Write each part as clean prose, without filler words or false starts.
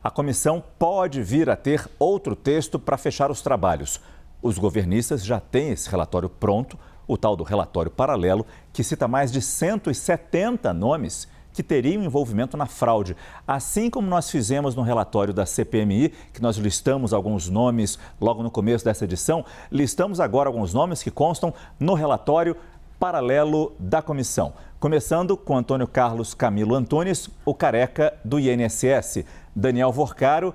A comissão pode vir a ter outro texto para fechar os trabalhos. Os governistas já têm esse relatório pronto, o tal do relatório paralelo, que cita mais de 170 nomes que teriam envolvimento na fraude. Assim como nós fizemos no relatório da CPMI, que nós listamos alguns nomes logo no começo dessa edição, listamos agora alguns nomes que constam no relatório paralelo da comissão. Começando com Antônio Carlos Camilo Antunes, o careca do INSS. Daniel Vorcaro,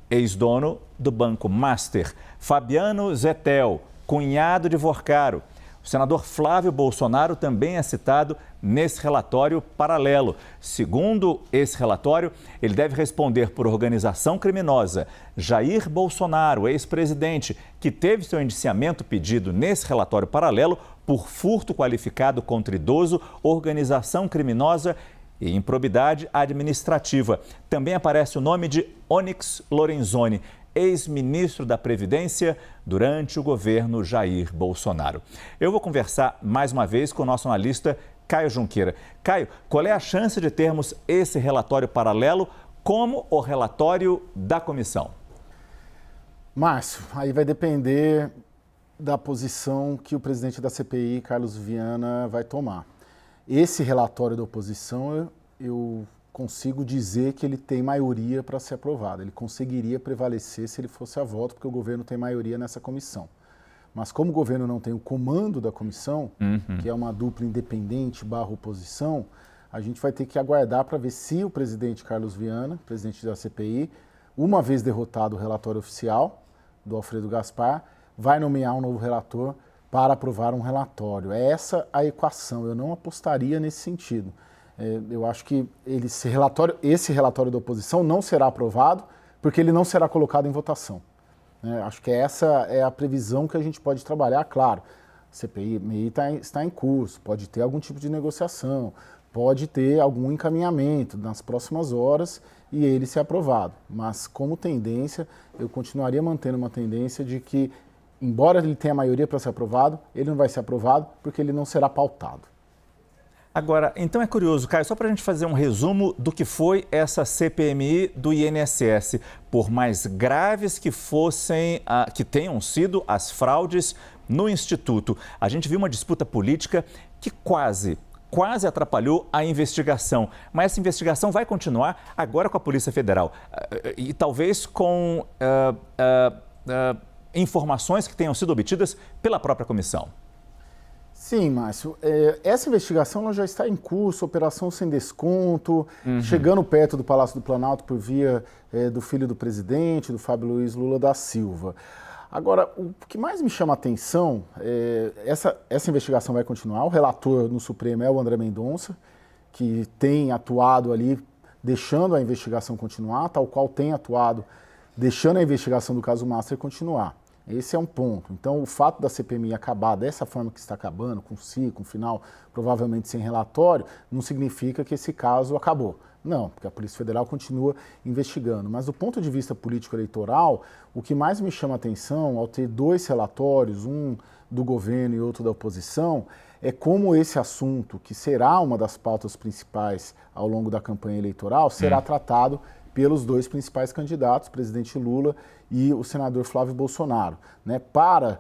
ex-dono do Banco Master. Fabiano Zettel, cunhado de Vorcaro. O senador Flávio Bolsonaro também é citado nesse relatório paralelo. Segundo esse relatório, ele deve responder por organização criminosa. Jair Bolsonaro, ex-presidente, que teve seu indiciamento pedido nesse relatório paralelo por furto qualificado contra idoso, organização criminosa e improbidade administrativa. Também aparece o nome de Onyx Lorenzoni, ex-ministro da Previdência durante o governo Jair Bolsonaro. Eu vou conversar mais uma vez com o nosso analista Caio Junqueira. Caio, qual é a chance de termos esse relatório paralelo como o relatório da comissão? Márcio, aí vai depender da posição que o presidente da CPI, Carlos Viana, vai tomar. Esse relatório da oposição, eu consigo dizer que ele tem maioria para ser aprovado. Ele conseguiria prevalecer se ele fosse a voto, porque o governo tem maioria nessa comissão. Mas como o governo não tem o comando da comissão, que é uma dupla independente / oposição, a gente vai ter que aguardar para ver se o presidente Carlos Viana, presidente da CPI, uma vez derrotado o relatório oficial do Alfredo Gaspar, vai nomear um novo relator para aprovar um relatório. É essa a equação, eu não apostaria nesse sentido. Eu acho que esse relatório da oposição não será aprovado porque ele não será colocado em votação. Acho que essa é a previsão que a gente pode trabalhar. Claro, a CPI está em curso, pode ter algum tipo de negociação, pode ter algum encaminhamento nas próximas horas e ele ser aprovado. Mas como tendência, eu continuaria mantendo uma tendência de que, embora ele tenha maioria para ser aprovado, ele não vai ser aprovado porque ele não será pautado. Agora, então é curioso, Caio, só para a gente fazer um resumo do que foi essa CPMI do INSS. Por mais graves que que tenham sido as fraudes no Instituto, a gente viu uma disputa política que quase atrapalhou a investigação. Mas essa investigação vai continuar agora com a Polícia Federal e talvez com informações que tenham sido obtidas pela própria comissão. Sim, Márcio. Essa investigação ela já está em curso, operação sem desconto, chegando perto do Palácio do Planalto por via do filho do presidente, do Fábio Luiz Lula da Silva. Agora, o que mais me chama a atenção, essa investigação vai continuar, o relator no Supremo é o André Mendonça, que tem atuado ali, deixando a investigação continuar, tal qual tem atuado, deixando a investigação do caso Master continuar. Esse é um ponto. Então, o fato da CPMI acabar dessa forma que está acabando, com um final provavelmente sem relatório, não significa que esse caso acabou. Não, porque a Polícia Federal continua investigando. Mas do ponto de vista político-eleitoral, o que mais me chama a atenção, ao ter dois relatórios, um do governo e outro da oposição, é como esse assunto, que será uma das pautas principais ao longo da campanha eleitoral, será tratado pelos dois principais candidatos, o presidente Lula e o senador Flávio Bolsonaro. Para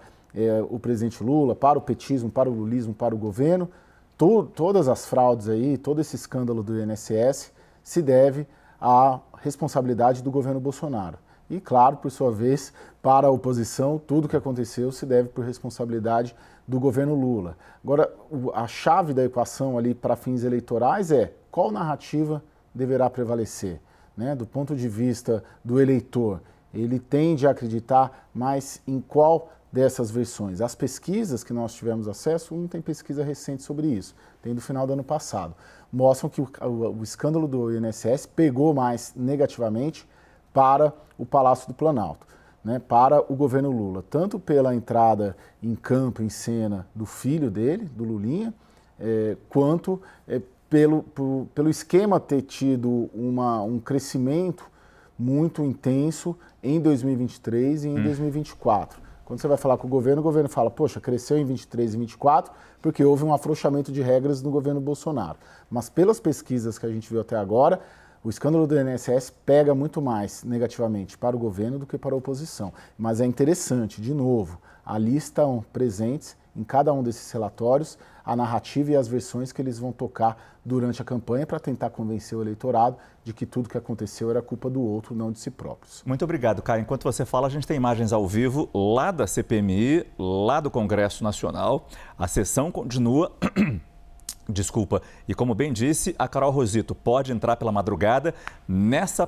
o presidente Lula, para o petismo, para o lulismo, para o governo, todas as fraudes aí, todo esse escândalo do INSS se deve à responsabilidade do governo Bolsonaro. E, claro, por sua vez, para a oposição, tudo que aconteceu se deve por responsabilidade do governo Lula. Agora, a chave da equação ali para fins eleitorais é qual narrativa deverá prevalecer. Do ponto de vista do eleitor, ele tende a acreditar mais em qual dessas versões. As pesquisas que nós tivemos acesso, não tem pesquisa recente sobre isso, tem do final do ano passado, mostram que o escândalo do INSS pegou mais negativamente para o Palácio do Planalto, para o governo Lula, tanto pela entrada em campo, em cena do filho dele, do Lulinha, quanto pelo esquema ter tido um crescimento muito intenso em 2023 e em 2024. Quando você vai falar com o governo fala, poxa, cresceu em 23 e 24 porque houve um afrouxamento de regras no governo Bolsonaro. Mas pelas pesquisas que a gente viu até agora, O escândalo do INSS pega muito mais negativamente para o governo do que para a oposição. Mas é interessante, de novo, ali estão presentes em cada um desses relatórios a narrativa e as versões que eles vão tocar durante a campanha para tentar convencer o eleitorado de que tudo que aconteceu era culpa do outro, não de si próprios. Muito obrigado, Caio. Enquanto você fala, a gente tem imagens ao vivo lá da CPMI, lá do Congresso Nacional. A sessão continua. Desculpa. E como bem disse, a Carol Rosito pode entrar pela madrugada nessa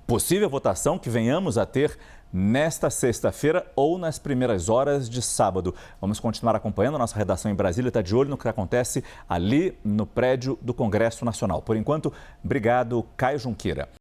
possível votação que venhamos a ter nesta sexta-feira ou nas primeiras horas de sábado. Vamos continuar acompanhando. A nossa redação em Brasília está de olho no que acontece ali no prédio do Congresso Nacional. Por enquanto, obrigado, Caio Junqueira.